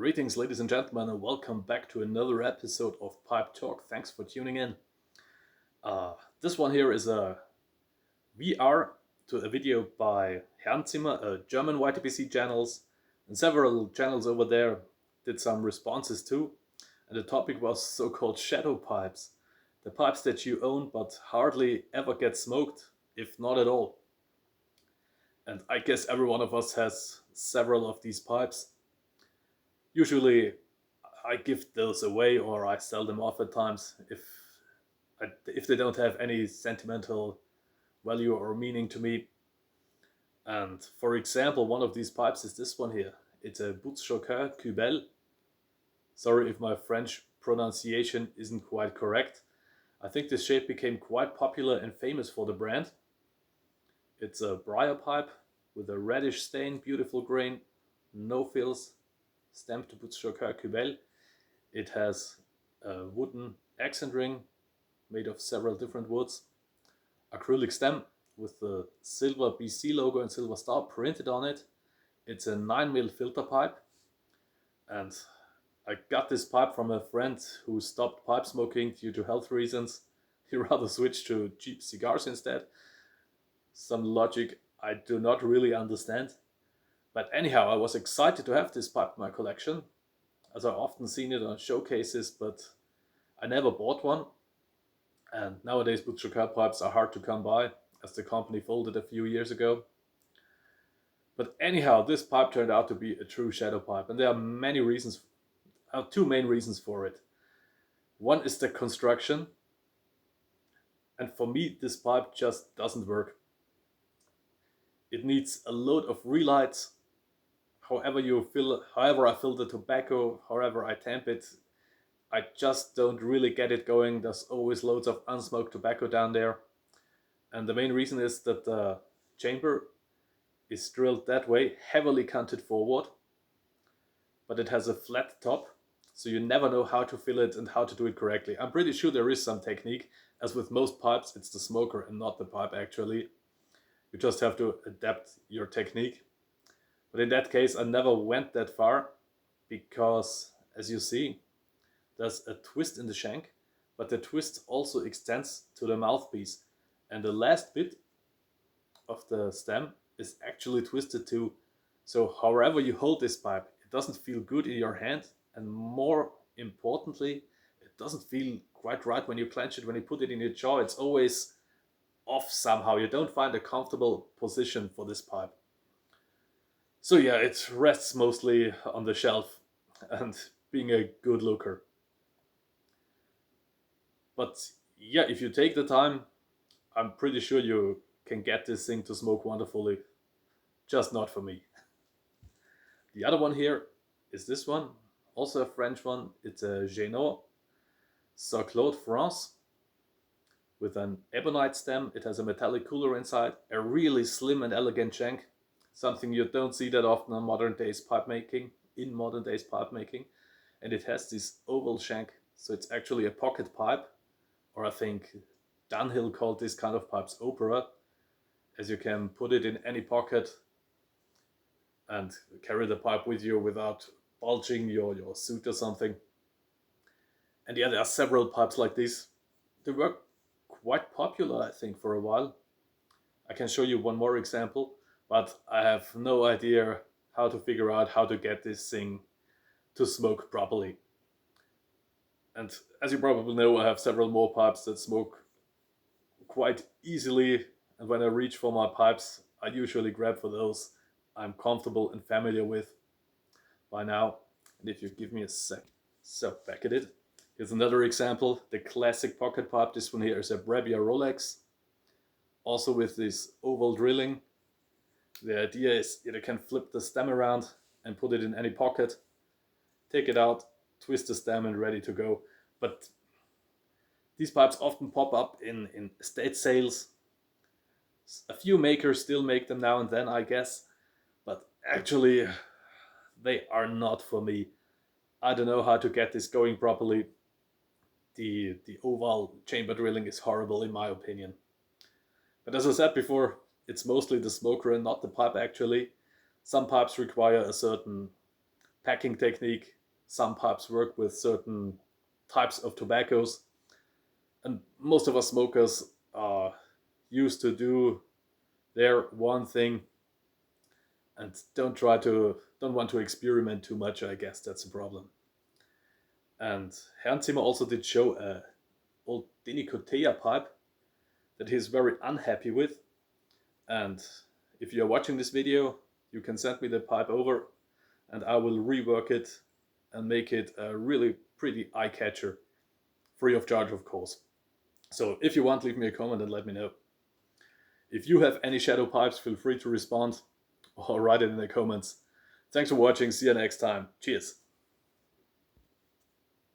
Greetings, ladies and gentlemen, and welcome back to another episode of Pipe Talk. Thanks for tuning in. This one here is a VR to a video by Herrenzimmer, a German YTPC channels, and several channels over there did some responses too. And the topic was so-called shadow pipes, the pipes that you own but hardly ever get smoked, if not at all. And I guess every one of us has several of these pipes. Usually I give those away or I sell them off at times if they don't have any sentimental value or meaning to me. And for example, one of these pipes is this one here. It's a Butz-Choquin Cubel. Sorry if my French pronunciation isn't quite correct. I think this shape became quite popular and famous for the brand. It's a briar pipe with a reddish stain, beautiful grain, no fills, stamped Butz-Choquin Cubel. It has a wooden accent ring made of several different woods, acrylic stem with the silver BC logo and silver star printed on it. It's a 9mm filter pipe, and I got this pipe from a friend who stopped pipe smoking due to health reasons. He rather switched to cheap cigars instead. Some logic I do not really understand. But anyhow, I was excited to have this pipe in my collection, as I've often seen it on showcases, but I never bought one. And nowadays Butz-Choquin pipes are hard to come by, as the company folded a few years ago. But anyhow, this pipe turned out to be a true shadow pipe, and there are many reasons, two main reasons for it. One is the construction, and for me this pipe just doesn't work. It needs a load of relights. However I fill the tobacco, however I tamp it, I just don't really get it going. There's always loads of unsmoked tobacco down there. And the main reason is that the chamber is drilled that way, heavily canted forward, but it has a flat top, so you never know how to fill it and how to do it correctly. I'm pretty sure there is some technique. As with most pipes, it's the smoker and not the pipe actually. You just have to adapt your technique. But in that case, I never went that far because, as you see, there's a twist in the shank, but the twist also extends to the mouthpiece. And the last bit of the stem is actually twisted too. So however you hold this pipe, it doesn't feel good in your hand. And more importantly, it doesn't feel quite right when you clench it, when you put it in your jaw. It's always off somehow. You don't find a comfortable position for this pipe. So yeah, it rests mostly on the shelf and being a good looker. But yeah, if you take the time, I'm pretty sure you can get this thing to smoke wonderfully. Just not for me. The other one here is this one, also a French one. It's a Génaud Sir Claude France with an ebonite stem. It has a metallic cooler inside, a really slim and elegant shank, something you don't see that often in modern days pipe making. And it has this oval shank, so it's actually a pocket pipe, or I think Dunhill called this kind of pipes opera, as you can put it in any pocket and carry the pipe with you without bulging your suit or something. And yeah, there are several pipes like this. They were quite popular, I think, for a while. I can show you one more example, but I have no idea how to figure out how to get this thing to smoke properly. And as you probably know, I have several more pipes that smoke quite easily, and when I reach for my pipes, I usually grab for those I'm comfortable and familiar with by now. And if you give me a sec, so back at it. Here's another example, the classic pocket pipe. This one here is a Brevia Rolex, also with this oval drilling. The idea is you can flip the stem around and put it in any pocket, take it out, twist the stem and ready to go. But these pipes often pop up in estate sales. A few makers still make them now and then, I guess, but actually they are not for me. I don't know how to get this going properly. The oval chamber drilling is horrible in my opinion. But as I said before, it's mostly the smoker and not the pipe actually. Some pipes require a certain packing technique. Some pipes work with certain types of tobaccos, and most of us smokers are used to do their one thing and don't want to experiment too much. I guess that's a problem. And Herrn Zimmer also did show a old Denicotea pipe that he's very unhappy with. And if you're watching this video, you can send me the pipe over and I will rework it and make it a really pretty eye catcher, free of charge, of course. So if you want, leave me a comment and let me know. If you have any shadow pipes, feel free to respond or write it in the comments. Thanks for watching. See you next time. Cheers.